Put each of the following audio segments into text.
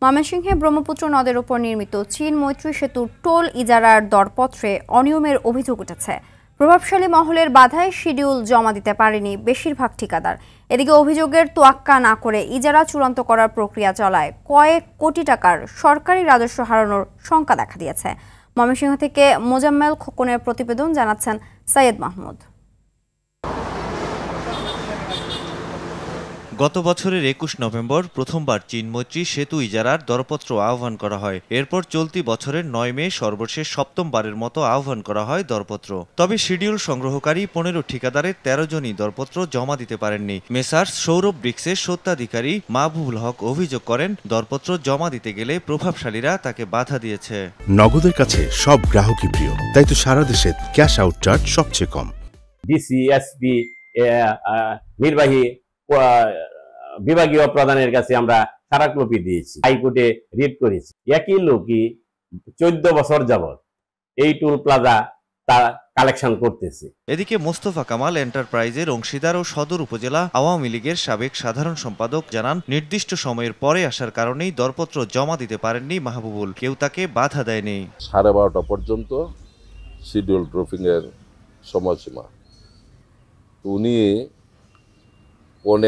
ময়মনসিংহে ব্রহ্মপুত্র নদের উপর নির্মিত চীন মৈত্রী সেতুর টোল ইজারার দরপত্রে অনিয়মের অভিযোগ উঠেছে। প্রভাবশালী মহলের বাধায় শিডিউল জমা দিতে পারেনি বেশিরভাগ ঠিকাদার। এদিকে অভিযোগের তোয়াক্কা না করে ইজারা চূড়ান্ত করার প্রক্রিয়া চলায় কয়েক কোটি টাকার সরকারি রাজস্ব হারানোর শঙ্কা দেখা দিয়েছে। ময়মনসিংহ থেকে মোজাম্মেল খোকনের প্রতিবেদন, জানাচ্ছেন সৈয়দ মাহমুদ। গত বছরের ২১ নভেম্বর প্রথমবার চীন মৈত্রী সেতু ইজারার দরপত্র আহ্বান করা হয়। এরপর চলতি বছরের ৯ মে সর্বশেষ সপ্তমবারের মতো আহ্বান করা হয় দরপত্র। তবে শিডিউল সংগ্রহকারী ১৫ ঠিকাদারের ১৩ জনই দরপত্র জমা দিতে পারেননি। মেসার্স সৌরভ ব্রিক্সের স্বত্বাধিকারী মাহবুবুল হক অভিযোগ করেন, দরপত্র জমা দিতে গেলে প্রভাবশালীরা তাকে বাধা দিয়েছে। নগদের কাছে সব গ্রাহকই প্রিয়, তাই তো সারা দেশে ক্যাশ আউট চার্জ সবচেয়ে কম। ডিসিএসপি নির্বাহী বিভাগীয় প্রধানের কাছে আমরা স্মারকলিপি দিয়েছি, হাইকোর্টে রিট করেছি। একই লোকই 14 বছর যাবত এই টুল প্লাজা তা কালেকশন করতেছে। এদিকে মোস্তফা কামাল এন্টারপ্রাইজের অংশীদার ও সদর উপজেলা আওয়ামী লীগের সাবেক সাধারণ সম্পাদক জানান, নির্দিষ্ট সময়ের পরে আসার কারণেই দরপত্র জমা দিতে পারেননি মাহবুবুল। কেউ তাকে বাধা দেয়নি। 12:30 পর্যন্ত শিডিউল ড্রপিং এর সময়সীমা। উনি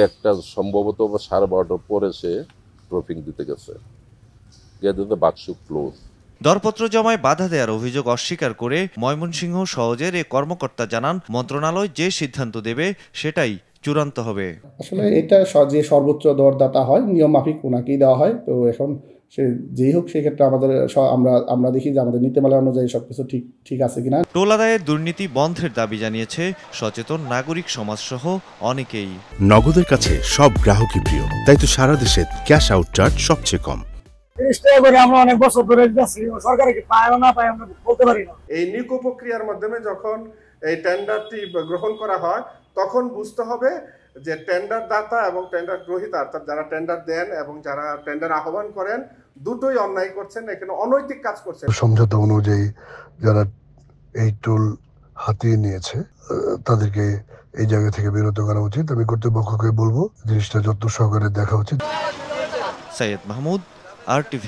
একটা সম্ভবত 12:30 পরে সে ড্রপিং দিতে গেছে, বাক্স ক্লোজ। দরপত্র জমায় বাধা দেওয়ার অভিযোগ অস্বীকার করে ময়মনসিংহ সওজের এই কর্মকর্তা জানান, মন্ত্রণালয় যে সিদ্ধান্ত দেবে সেটাই চূড়ান্ত হবে। আসলে এটা যে সর্বোচ্চ দরদাতা হয় নিয়ম মাফিক ওনাকেই দেওয়া হয়। তো এখন সে যেই হোক, সেক্ষেত্রে আমাদের আমরা দেখি যে আমাদের নীতিমালা অনুযায়ী সবকিছু ঠিক আছে কিনা। টোল আদায়ের দুর্নীতি বন্ধের দাবি জানিয়েছে সচেতন নাগরিক সমাজ সহ অনেকেই। নগদের কাছে সব গ্রাহকই প্রিয়, তাই তো সারা দেশে ক্যাশ আউট চার্জ সবচেয়ে কম। আমরা অনেক বছর ধরে সরকার কি পায় না পায় আমরা বলতে পারি না। এই নিকো প্রক্রিয়ার মাধ্যমে যখন এই টেন্ডারটি গ্রহণ করা হয়, তখন বুঝতে হবে যে টেন্ডার দাতা এবং টেন্ডার গ্রহীতা, অর্থাৎ যারা টেন্ডার দেন এবং যারা টেন্ডার আহ্বান করেন, দুটোই অন্যায় করছেন, এখানে অনৈতিক কাজ করছেন। সমঝোতা অনুযায়ী যারা এই টুল হাতিয়ে নিয়েছে তাদেরকে এই জায়গা থেকে বিরত করা উচিত। আমি কর্তৃপক্ষকে বলবো জিনিসটা যত্ন সহকারে দেখা উচিত। সৈয়দ মাহমুদ, RTV।